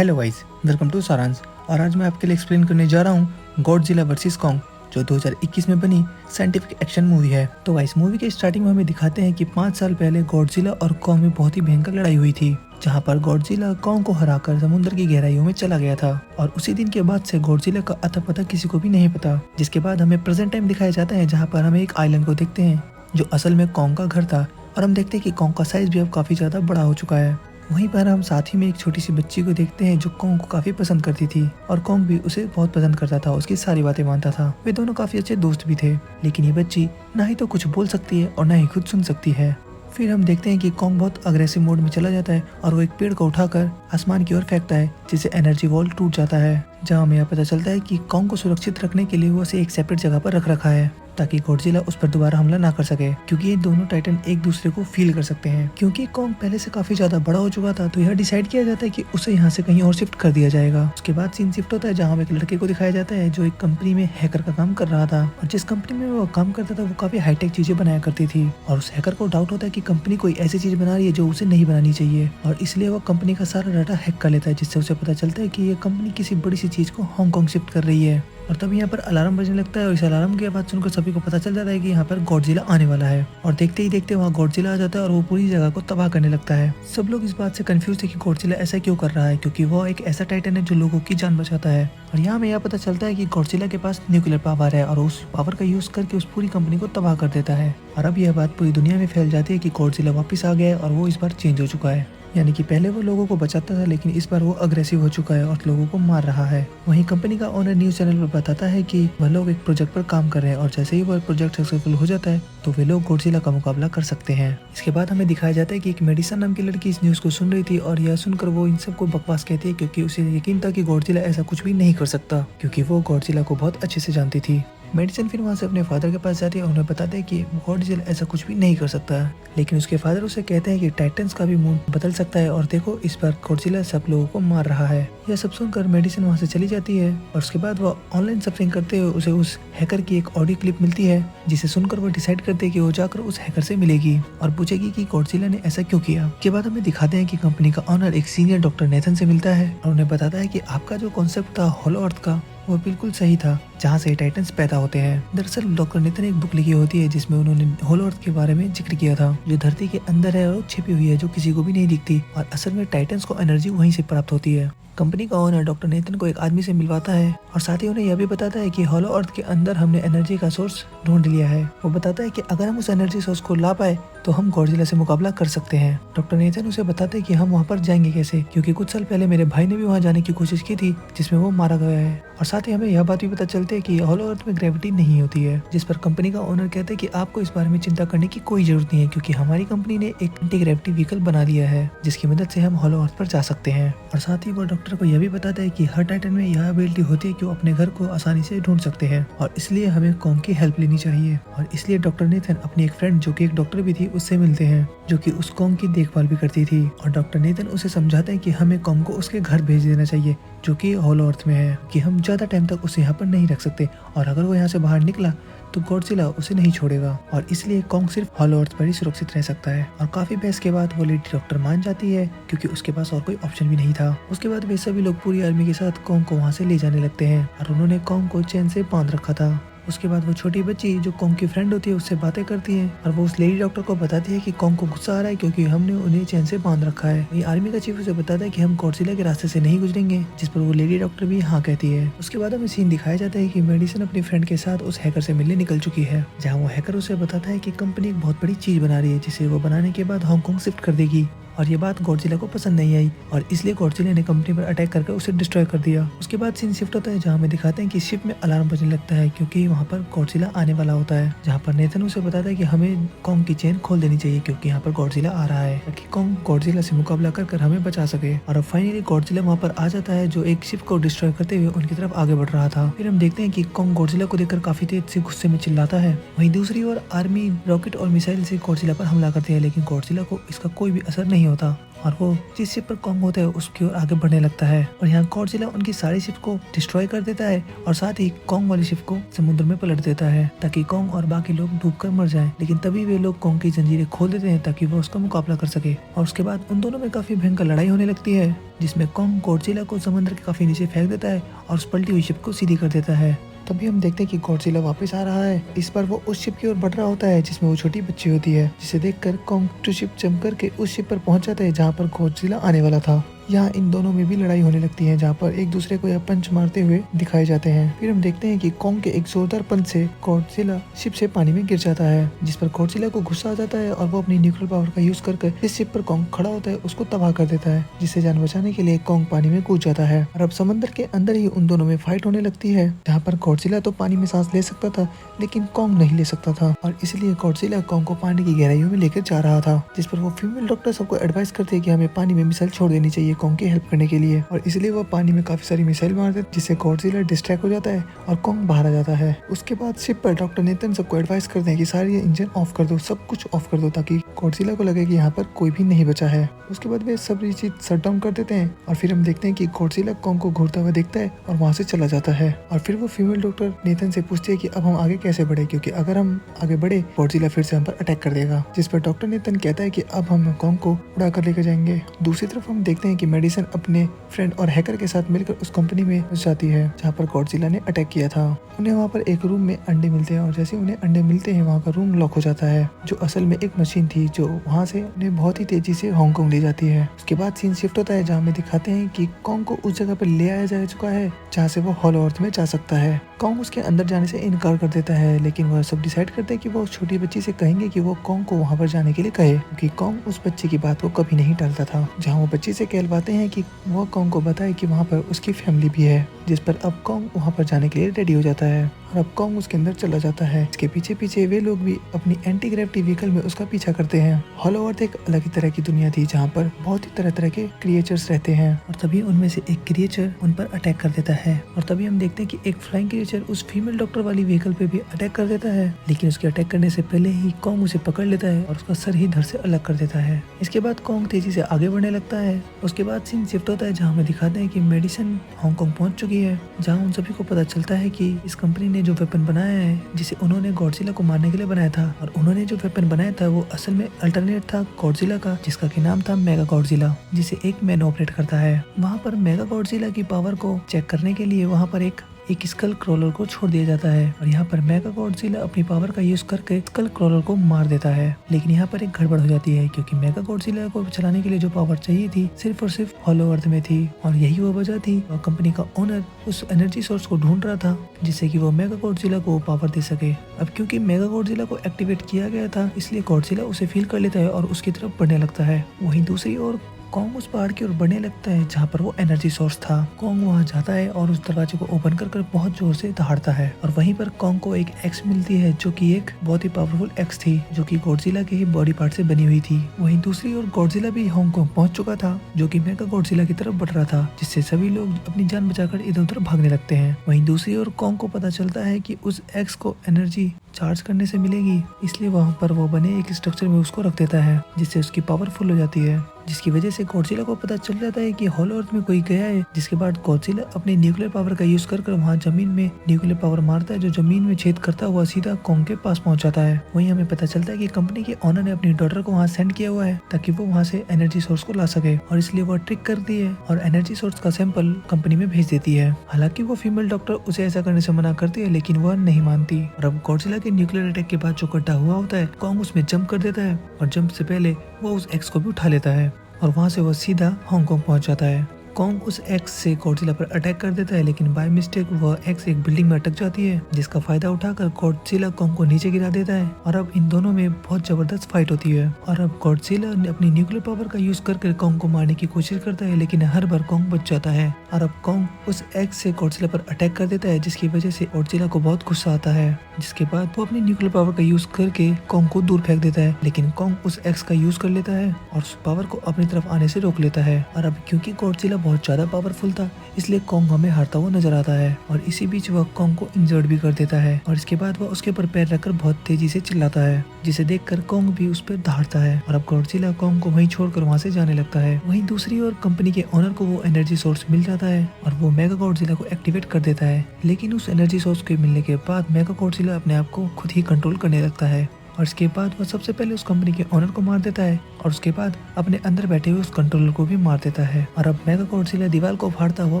Hello guys, welcome to सारांश। और आज मैं आपके लिए एक्सप्लेन करने जा रहा हूँ गॉडजिला वर्सेस कॉन्ग, जो 2021 में बनी साइंटिफिक एक्शन मूवी है। तो गाइस, मूवी के स्टार्टिंग में हमें दिखाते हैं कि 5 साल पहले गॉडजिला और कॉन्ग में बहुत ही भयंकर लड़ाई हुई थी, जहाँ पर गॉडजिला कॉन्ग को हराकर समुद्र की गहराइयों में चला गया था। और उसी दिन के बाद से गॉडजिला का अता पता किसी को भी नहीं पता। जिसके बाद हमें प्रेजेंट टाइम दिखाया जाता है, जहाँ पर हमें एक आइलैंड को देखते हैं जो असल में कॉन्ग का घर था। और हम देखते हैं कि कॉन्ग का साइज भी अब काफी ज्यादा बड़ा हो चुका है। वहीं पर हम साथ ही में एक छोटी सी बच्ची को देखते हैं जो कॉन्ग को काफी पसंद करती थी, और कॉन्ग भी उसे बहुत पसंद करता था, उसकी सारी बातें मानता था। वे दोनों काफी अच्छे दोस्त भी थे। लेकिन ये बच्ची ना ही तो कुछ बोल सकती है और ना ही खुद सुन सकती है। फिर हम देखते हैं कि कॉन्ग बहुत अग्रेसिव मोड में चला जाता है और वो एक पेड़ को उठाकर आसमान की ओर फेंकता है, जिससे एनर्जी वॉल टूट जाता है। जहाँ हमें यह पता चलता है कि कॉन्ग को सुरक्षित रखने के लिए वो उसे एक सेपरेट जगह पर रख रखा है, ताकि गॉडजिला उस पर दोबारा हमला ना कर सके, क्योंकि ये दोनों टाइटन एक दूसरे को फील कर सकते हैं। क्योंकि कॉन्ग पहले से काफी ज्यादा बड़ा हो चुका था, तो यह डिसाइड किया जाता है कि उसे यहाँ से कहीं और शिफ्ट कर दिया जाएगा। उसके बाद सीन शिफ्ट होता है, जहाँ एक लड़के को दिखाया जाता है जो एक कंपनी में हैकर का काम कर रहा था। और जिस कंपनी में वो काम करता था वो काफी हाईटेक चीजें बनाया करती थी, और उस हैकर को डाउट होता है कि कंपनी कोई ऐसी चीज बना रही है जो उसे नहीं बनानी चाहिए, और इसलिए वो कंपनी का सारा डाटा हैक कर लेता है, जिससे उसे पता चलता है कि ये कंपनी किसी बड़ी सी चीज को हांगकांग शिफ्ट कर रही है। और तब यहाँ पर अलार्म बजने लगता है, और इस अलार्म की आवाज सुनकर सभी को पता चल जाता है कि यहाँ पर गॉडजिला आने वाला है। और देखते ही देखते वहाँ गॉडजिला आ जाता है और वो पूरी जगह को तबाह करने लगता है। सब लोग इस बात से कंफ्यूज थे कि गॉडजिला ऐसा क्यों कर रहा है, क्योंकि वो एक ऐसा टाइटन है जो लोगों की जान बचाता है। और यहाँ हमें यह पता चलता है कि गॉडजिला के पास न्यूक्लियर पावर है, और उस पावर का यूज करके उस पूरी कंपनी को तबाह कर देता है। और अब यह बात पूरी दुनिया में फैल जाती है कि गॉडजिला वापस आ गया है, और वो इस बार चेंज हो चुका है। यानी कि पहले वो लोगों को बचाता था, लेकिन इस बार वो अग्रेसिव हो चुका है और लोगों को मार रहा है। वहीं कंपनी का ओनर न्यूज चैनल पर बताता है कि वह लोग एक प्रोजेक्ट पर काम कर रहे हैं, और जैसे ही वो प्रोजेक्ट सक्सेसफुल हो जाता है तो वे लोग गॉडजिला का मुकाबला कर सकते हैं। इसके बाद हमें दिखाया जाता है कि एक मेडिसन नाम की लड़की इस न्यूज को सुन रही थी, और यह सुनकर वो इन सबको बकवास कहती है, क्योंकि उसे यकीन था कि गॉडजिला ऐसा कुछ भी नहीं कर सकता, क्योंकि वो गॉडजिला को बहुत अच्छे से जानती थी। मेडिसन फिर वहाँ से अपने फादर के पास जाती है और उन्हें बताते हैं कि गॉडजिला ऐसा कुछ भी नहीं कर सकता है। लेकिन उसके फादर उसे कहते हैं कि टाइटन्स का भी मूड बदल सकता है, और देखो इस बार गॉडजिला सब लोगों को मार रहा है। यह सब सुनकर मेडिसन वहाँ से चली जाती है, और उसके बाद वो ऑनलाइन सफरिंग करते हुए उसे उस हैकर की एक ऑडियो क्लिप मिलती है, जिसे सुनकर वो डिसाइड करते हैं कि वो जाकर उस हैकर से मिलेगी और पूछेगी कि गॉडजिला ने ऐसा क्यों किया। उसके बाद हमें दिखाते हैं कि कंपनी का ऑनर एक सीनियर डॉक्टर नेथन से मिलता है और उन्हें बताता है कि आपका जो कॉन्सेप्ट था हॉलो अर्थ का, वो बिल्कुल सही था, जहाँ से टाइटन्स पैदा होते हैं। दरअसल डॉक्टर नेथन ने एक बुक लिखी होती है जिसमें उन्होंने होलो अर्थ के बारे में जिक्र किया था, जो धरती के अंदर है और छिपी हुई है, जो किसी को भी नहीं दिखती, और असल में टाइटन्स को एनर्जी वहीं से प्राप्त होती है। कंपनी का ओनर डॉक्टर नेथन को एक आदमी से मिलवाता है, और साथ ही उन्हें यह भी बताता है कि हॉलो अर्थ के अंदर हमने एनर्जी का सोर्स ढूंढ लिया है। वो बताता है कि अगर हम उस एनर्जी सोर्स को ला पाए तो हम गॉडजिला से मुकाबला कर सकते हैं। डॉक्टर नेथन उसे बताते हैं कि हम वहाँ पर जाएंगे कैसे, क्योंकि कुछ साल पहले मेरे भाई ने भी वहाँ जाने की कोशिश की थी, जिसमें वो मारा गया है। और साथ ही हमें यह बात भी पता चलती है कि हॉलो अर्थ में ग्रेविटी नहीं होती है, जिस पर कंपनी का ओनर कहते हैं कि आपको इस बारे में चिंता करने की कोई जरूरत नहीं है, क्योंकि हमारी कंपनी ने एक एंटी ग्रेविटी व्हीकल बना लिया है, जिसकी मदद से हम हॉलो अर्थ पर जा सकते हैं। और साथ ही वो डॉक्टर को यह भी बताता है कि हर टाइटन में यह एबिलिटी होती है कि वो अपने घर को आसानी से ढूंढ सकते हैं, और इसलिए हमें कॉन्ग की हेल्प लेनी चाहिए। और इसलिए डॉक्टर नेथन अपनी एक फ्रेंड जो कि एक डॉक्टर भी थी उससे मिलते हैं, जो कि उस कॉन्ग की देखभाल भी करती थी। और डॉक्टर नेथन उसे समझाते हैं कि हमें कॉन्ग को उसके घर भेज देना चाहिए, जो कि हॉलो अर्थ में है, कि हम ज्यादा टाइम तक उसे यहाँ पर नहीं रख सकते, और अगर वो यहाँ से बाहर निकला तो गॉडजिला उसे नहीं छोड़ेगा, और इसलिए कॉन्ग सिर्फ हॉलो अर्थ पर ही सुरक्षित रह सकता है। और काफी बहस के बाद वो लेडी डॉक्टर मान जाती है, क्योंकि उसके पास और कोई ऑप्शन भी नहीं था। उसके बाद वे सभी लोग पूरी आर्मी के साथ कॉन्ग को वहाँ से ले जाने लगते हैं, और उन्होंने कॉन्ग को चैन से बांध रखा था। उसके बाद वो छोटी बच्ची जो कॉन्ग की फ्रेंड होती है उससे बातें करती है, और वो उस लेडी डॉक्टर को बताती है कि कॉन्ग को गुस्सा आ रहा है क्योंकि हमने उन्हें चैन से बांध रखा है। वही आर्मी का चीफ उसे बताता है कि हम गॉडजिला के रास्ते से नहीं गुजरेंगे, जिस पर वो लेडी डॉक्टर भी हाँ कहती है। उसके बाद हमें सीन दिखाया जाता है कि मेडिसन अपनी फ्रेंड के साथ उस हैकर से मिलने निकल चुकी है, जहाँ वो हैकर उसे बताता है कि कंपनी एक बहुत बड़ी चीज बना रही है, जिसे वो बनाने के बाद हांगकांग शिफ्ट कर देगी। और ये बात गॉडजिला को पसंद नहीं आई, और इसलिए गॉडजिला ने कंपनी पर अटैक करके उसे डिस्ट्रॉय कर दिया। उसके बाद सीन शिफ्ट होता है, जहाँ हमें दिखाते हैं कि शिप में अलार्म बजने लगता है, क्योंकि वहाँ पर गॉडजिला आने वाला होता है। जहाँ पर नेथन उसे बताता है कि हमें कॉन्ग की चेन खोल देनी चाहिए, क्योंकि यहाँ पर गॉडजिला आ रहा है, ताकि कॉन्ग गॉडजिला से मुकाबला कर हमें बचा सके। और अब फाइनली गॉडजिला वहाँ पर आ जाता है, जो एक शिप को डिस्ट्रॉय करते हुए उनकी तरफ आगे बढ़ रहा था। फिर हम देखते हैं कि कॉन्ग गॉडजिला को देखकर काफी तेज से गुस्से में चिल्लाता है। वहीं दूसरी ओर आर्मी रॉकेट और मिसाइल से गॉडजिला पर हमला करती है, लेकिन गॉडजिला को इसका कोई भी असर नहीं नहीं होता और वो जिस शिप पर कॉन्ग होता है उसकी ओर आगे बढ़ने लगता है और यहाँ गॉडजिला उनकी सारी शिप को डिस्ट्रॉय कर देता है और साथ ही कॉन्ग वाली शिप को समुद्र में पलट देता है ताकि कॉन्ग और बाकी लोग डूबकर मर जाएं। लेकिन तभी वे लोग कॉन्ग की जंजीरें खोल देते हैं ताकि वो उसका मुकाबला कर सके और उसके बाद उन दोनों में काफी भयंकर लड़ाई होने लगती है जिसमें कॉन्ग गॉडजिला को समुद्र के काफी नीचे फेंक देता है और उस पलटी हुई शिप को सीधी कर देता है। तभी हम देखते हैं कि गॉडजिला वापस आ रहा है। इस बार वो उस शिप की ओर बढ़ रहा होता है जिसमें वो छोटी बच्ची होती है, जिसे देखकर कॉन्ग टू शिप जंप करके उस शिप पर पहुंच जाता है जहां पर गॉडजिला आने वाला था। यहाँ इन दोनों में भी लड़ाई होने लगती है जहाँ पर एक दूसरे को यह पंच मारते हुए दिखाए जाते हैं। फिर हम देखते हैं कि कॉन्ग के एक जोरदार पंच से गॉडजिला शिप से पानी में गिर जाता है जिस पर गॉडजिला को गुस्सा आ जाता है और वो अपनी न्यूक्लियर पावर का यूज करके जिस शिप पर कॉन्ग खड़ा होता है उसको तबाह कर देता है, जिससे जान बचाने के लिए कॉन्ग पानी में कूद जाता है। और अब समंदर के अंदर ही उन दोनों में फाइट होने लगती है जहाँ पर गॉडजिला तो पानी में सांस ले सकता था लेकिन कॉन्ग नहीं ले सकता था और इसलिए गॉडजिला कॉन्ग को पानी की गहराइयों में लेकर जा रहा था, जिस पर वो फीमेल डॉक्टर सबको एडवाइस करते हैं कि हमें पानी में मिसाइल छोड़ देनी चाहिए कॉन्ग की हेल्प करने के लिए और इसलिए वो पानी में काफी सारी मिसाइल मार देते जिससे गॉडजिला डिस्ट्रैक्ट हो जाता है और कॉन्ग बाहर आ जाता है। उसके बाद शिप पर डॉक्टर नेथन सबको एडवाइस करते हैं कि सारे इंजन ऑफ कर दो, सब कुछ ऑफ कर दो ताकि गॉडजिला को लगे कि यहाँ पर कोई भी नहीं बचा है। उसके बाद वे सब ये चीज शट डाउन कर देते हैं और फिर हम देखते हैं कि गॉडजिला कॉन्ग को घूरता हुआ देखता है और वहाँ से चला जाता है। और फिर वो फीमेल डॉक्टर नेथन से पूछती है कि अब हम आगे कैसे बढ़े, क्योंकि अगर हम आगे बढ़े गॉडजिला फिर से हम पर अटैक कर देगा, जिस पर डॉक्टर नेथन कहता है कि अब हम कॉन्ग को उड़ा कर लेकर जाएंगे। दूसरी तरफ हम देखते हैं कि मेडिसन अपने फ्रेंड और हैकर के साथ मिलकर उस कंपनी में घुस जाती है जहाँ पर गॉडजिला ने अटैक किया था। उन्हें वहाँ पर एक रूम में अंडे मिलते हैं और जैसे उन्हें अंडे मिलते हैं वहाँ का रूम लॉक हो जाता है, जो असल में एक मशीन थी जो वहाँ से उन्हें बहुत ही तेजी से हांगकांग ले जाती है। उसके बाद सीन शिफ्ट होता है जहाँ में दिखाते हैं कि कॉन्ग को उस जगह पर ले आया जा चुका है जहाँ से वो हॉलो अर्थ में जा सकता है। कॉन्ग उसके अंदर जाने से इनकार कर देता है लेकिन वह सब डिसाइड करते हैं कि वो उस छोटी बच्ची से कहेंगे कि वो कॉन्ग को वहाँ पर जाने के लिए कहे, क्योंकि कॉन्ग उस बच्ची की बात को कभी नहीं टालता था। जहाँ वो बच्ची से कहलवाते हैं कि वो कॉन्ग को बताए कि वहाँ पर उसकी फैमिली भी है, जिस पर अब कॉन्ग वहाँ पर जाने के लिए रेडी हो जाता है और अब कॉन्ग उसके अंदर चला जाता है। इसके पीछे पीछे वे लोग भी अपनी एंटी ग्रेविटी व्हीकल में उसका पीछा करते हैं। हॉलो अर्थ एक अलग ही तरह की दुनिया थी जहाँ पर बहुत ही तरह तरह के क्रिएचर्स रहते हैं और तभी उनमें से एक क्रिएचर उन पर अटैक कर देता है और तभी हम देखते हैं कि एक फ्लाइंग क्रिएचर उस फीमेल डॉक्टर वाली व्हीकल पे भी अटैक कर देता है, लेकिन उसके अटैक करने से पहले ही कॉन्ग उसे पकड़ लेता है और उसका सर ही धड़ से अलग कर देता है। इसके बाद कॉन्ग तेजी से आगे बढ़ने लगता है। उसके बाद सीन शिफ्ट होता है जहाँ हमें दिखाते हैं कि मेडिसन हांगकांग पहुंच चुकी है, जहाँ उन सभी को पता चलता है कि इस कंपनी ने जो वेपन बनाया है जिसे उन्होंने गॉडजिला को मारने के लिए बनाया था और उन्होंने जो वेपन बनाया था वो असल में अल्टरनेट था गॉडजिला का, जिसका की नाम था मेगा गॉडजिला, जिसे एक मैन ऑपरेट करता है। वहाँ पर मेगा गॉडजिला की पावर को चेक करने के लिए वहाँ पर एक स्कल क्रॉलर को छोड़ दिया जाता है और यहाँ पर मेगा गॉडजिला अपनी पावर का यूज करके स्कल क्रॉलर को मार देता है। लेकिन यहाँ पर एक गड़बड़ हो जाती है क्योंकि मेगा गॉडजिला को चलाने के लिए जो पावर चाहिए थी सिर्फ और सिर्फ हॉलो अर्थ में थी और यही वो वजह थी और कंपनी का ओनर उस एनर्जी सोर्स को ढूंढ रहा था जिससे कि वो मेगा गॉडजिला को पावर दे सके। अब क्योंकि मेगा गॉडजिला को एक्टिवेट किया गया था इसलिए गॉडजिला उसे फील कर लेता है और उसकी तरफ बढ़ने लगता है। वहीं दूसरी ओर कॉन्ग उस पहाड़ की ओर बढ़ने लगता है जहाँ पर वो एनर्जी सोर्स था। कॉन्ग वहाँ जाता है और उस दरवाजे को ओपन कर बहुत जोर से दहाड़ता है और वहीं पर कॉन्ग को एक एक्स मिलती है जो कि एक बहुत ही पावरफुल एक्स थी जो कि गॉडजिला के ही बॉडी पार्ट से बनी हुई थी। वहीं दूसरी ओर गॉडजिला भी हांगकांग पहुंच चुका था जो कि मेगा गॉडजिला की तरफ बढ़ रहा था, जिससे सभी लोग अपनी जान बचाकर इधर उधर भागने लगते हैं। वहीं दूसरी ओर कॉन्ग को पता चलता है कि उस एक्स को एनर्जी चार्ज करने से मिलेगी, इसलिए वहाँ पर वो बने एक स्ट्रक्चर में उसको रख देता है जिससे उसकी पावर फुल हो जाती है, जिसकी वजह से गॉडजिला को पता चल जाता है कि हॉलो अर्थ में कोई गया है। जिसके बाद गॉडजिला अपनी न्यूक्लियर पावर का यूज कर वहाँ जमीन में न्यूक्लियर पावर मारता है जो जमीन में छेद करता हुआ सीधा कॉन्ग के पास पहुंच जाता है। वहीं हमें पता चलता है कि कंपनी के ओनर ने अपनी डॉटर को वहाँ सेंड किया हुआ है ताकि वो वहाँ से एनर्जी सोर्स को ला सके और इसलिए वो ट्रिक करती है और एनर्जी सोर्स का सैंपल कंपनी में भेज देती है। हालांकि वो फीमेल डॉक्टर उसे ऐसा करने से मना करती है लेकिन वह नहीं मानती और अब गॉडजिला के न्यूक्लियर अटैक के बाद जो गड्ढा हुआ होता है कॉन्ग उसमें जंप कर देता है और जंप से पहले वो उस एक्स को भी उठा लेता है और वहाँ से वो सीधा हांगकांग पहुँच जाता है। कॉन्ग उस एक्स से गॉडजिला पर अटैक कर देता है लेकिन बाय मिस्टेक वह एक्स एक बिल्डिंग में अटक जाती है जिसका फायदा उठाकर गॉडजिला कॉन्ग को नीचे गिरा देता है और अब इन दोनों में बहुत जबरदस्त फाइट होती है और अब गॉडजिला अपनी न्यूक्लियर पावर का यूज करके कॉन्ग को मारने की कोशिश करता है लेकिन हर बार कॉन्ग बच जाता है और अब कॉन्ग उस एक्स से गॉडजिला पर अटैक कर देता है जिसकी वजह से गॉडजिला को बहुत गुस्सा आता है, जिसके बाद वो अपनी न्यूक्लियर पावर का यूज करके कॉन्ग को दूर फेंक देता है लेकिन कॉन्ग उस एक्स का यूज कर लेता है और उस पावर को अपनी तरफ आने से रोक लेता है। और अब क्योंकि गॉडजिला बहुत ज्यादा पावरफुल था, इसलिए कॉन्ग हमें हारता हुआ नजर आता है और इसी बीच वह कॉन्ग को इंजर्ड भी कर देता है और इसके बाद वह उसके ऊपर पैर रखकर बहुत तेजी से चिल्लाता है, जिसे देखकर कॉन्ग भी उस पर दहाड़ता है और अब गॉडजिला कॉन्ग को वहीं छोड़कर वहां से जाने लगता है। वहीं दूसरी ओर कंपनी के ओनर को वो एनर्जी सोर्स मिल जाता है और वो मेगा गॉडजिला को एक्टिवेट कर देता है, लेकिन उस एनर्जी सोर्स के मिलने के बाद मेगा गॉडजिला अपने आप को खुद ही कंट्रोल करने लगता है और इसके बाद वह सबसे पहले उस कंपनी के ओनर को मार देता है और उसके बाद अपने अंदर बैठे हुए उस कंट्रोलर को भी मार देता है और अब मेगा गॉडजिला दीवार को फाड़ता हुआ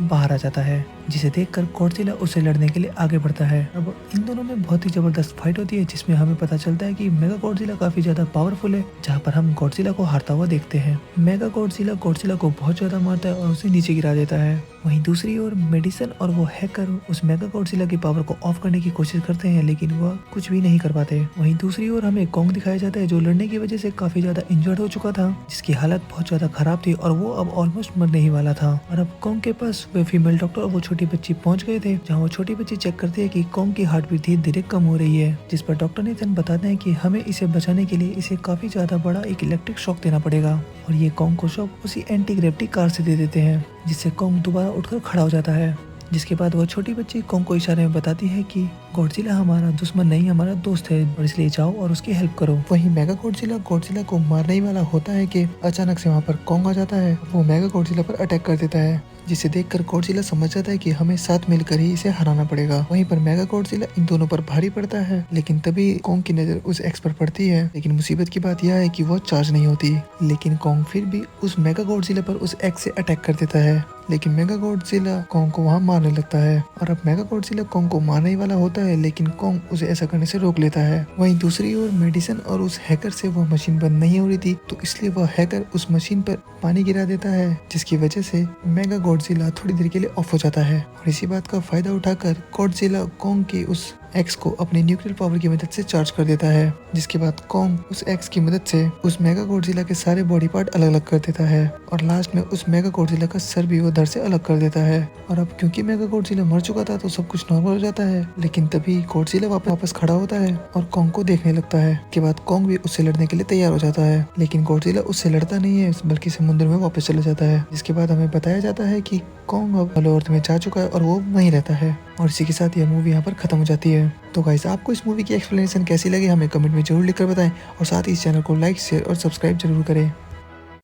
बाहर आ जाता है, जिसे देखकर गॉडजिला उससे लड़ने के लिए आगे बढ़ता है। अब इन दोनों में बहुत ही जबरदस्त फाइट होती है, जिसमें हमें पता चलता है कि मेगा गॉडजिला काफी ज्यादा पावरफुल है, जहाँ पर हम गॉडजिला को हारता हुआ देखते हैं। मेगा गॉडजिला को बहुत ज्यादा मारता है और उसे नीचे गिरा देता है। वहीं दूसरी ओर मेडिसन और वो हैकर उस मेगा गॉडजिला की पावर को ऑफ करने की कोशिश करते हैं, लेकिन वह कुछ भी नहीं कर पाते। वहीं दूसरी ओर हमें कॉन्ग दिखाया जाता है, जो लड़ने की वजह से काफी ज्यादा इंजर्ड हो चुका था, जिसकी हालत बहुत ज्यादा खराब थी और वो अब ऑलमोस्ट मरने ही वाला था। और अब कॉन्ग के पास वो फीमेल डॉक्टर और वो छोटी बच्ची पहुंच गए थे, जहाँ वो छोटी बच्ची चेक करती है कि कॉन्ग की हार्ट बीट धीरे धीरे कम हो रही है, जिस पर डॉक्टर नेथन बताते हैं कि हमें इसे बचाने के लिए इसे काफी ज्यादा बड़ा एक इलेक्ट्रिक शॉक देना पड़ेगा और ये कॉन्ग को शॉक उसी एंटी ग्रेविटी कार से दे देते हैं, जिससे कॉन्ग दोबारा उठकर खड़ा हो जाता है। जिसके बाद वो छोटी बच्ची कॉन्ग को इशारे में बताती है कि गॉडजिला हमारा दुश्मन नहीं, हमारा दोस्त है और इसलिए जाओ और उसकी हेल्प करो। वहीं मेगा गॉडजिला को मारने ही वाला होता है कि अचानक से वहाँ पर कॉन्ग आ जाता है। वो मेगा गॉडजिला पर अटैक कर देता है, जिसे देखकर गॉडजिला समझ जाता है कि हमें साथ मिलकर ही इसे हराना पड़ेगा। वहीं पर मेगा गॉडजिला इन दोनों पर भारी पड़ता है, लेकिन तभी कॉन्ग की नजर उस एक्स पर पड़ती है। लेकिन मुसीबत की बात यह है कि वो चार्ज नहीं होती, लेकिन कॉन्ग फिर भी उस मेगा गॉडजिला पर उस एक्स से अटैक कर देता है, लेकिन मेगा गॉडजिला कॉन्ग को वहाँ मारने लगता है और अब मेगा गॉडजिला कॉन्ग को मारने ही वाला होता है, लेकिन कॉन्ग उसे ऐसा करने से रोक लेता है। वहीं दूसरी ओर मेडिसन और उस हैकर से वो मशीन बंद नहीं हो रही थी, तो इसलिए वह हैकर उस मशीन पर पानी गिरा देता है, जिसकी वजह से मेगा गॉडजिला थोड़ी देर के लिए ऑफ हो जाता है और इसी बात का फायदा उठाकर गॉडजिला कॉन्ग की उस एक्स को अपनी न्यूक्लियर पावर की मदद से चार्ज कर देता है, जिसके बाद कॉन्ग उस एक्स की मदद से उस मेगा गॉडजिला के सारे बॉडी पार्ट अलग अलग कर देता है और लास्ट में उस मेगा गॉडजिला का सर भी वो धड़ से अलग कर देता है। और अब क्योंकि मेगा गॉडजिला मर चुका था तो सब कुछ नॉर्मल हो जाता है, लेकिन तभी गॉडजिला वापस खड़ा होता है और कॉन्ग को देखने लगता है। के बाद कॉन्ग भी उससे लड़ने के लिए तैयार हो जाता है, लेकिन गॉडजिला उससे लड़ता नहीं है, बल्कि समुद्र में वापस चला जाता है। जिसके बाद हमें बताया जाता है कि कॉन्ग अब हेलो अर्थ में जा चुका है और वो वहीं रहता है और इसी के साथ यह मूवी यहाँ पर खत्म हो जाती है। तो गाइस, आपको इस मूवी की एक्सप्लेनेशन कैसी लगी हमें कमेंट में जरूर लिखकर बताएं और साथ ही इस चैनल को लाइक शेयर और सब्सक्राइब जरूर करें।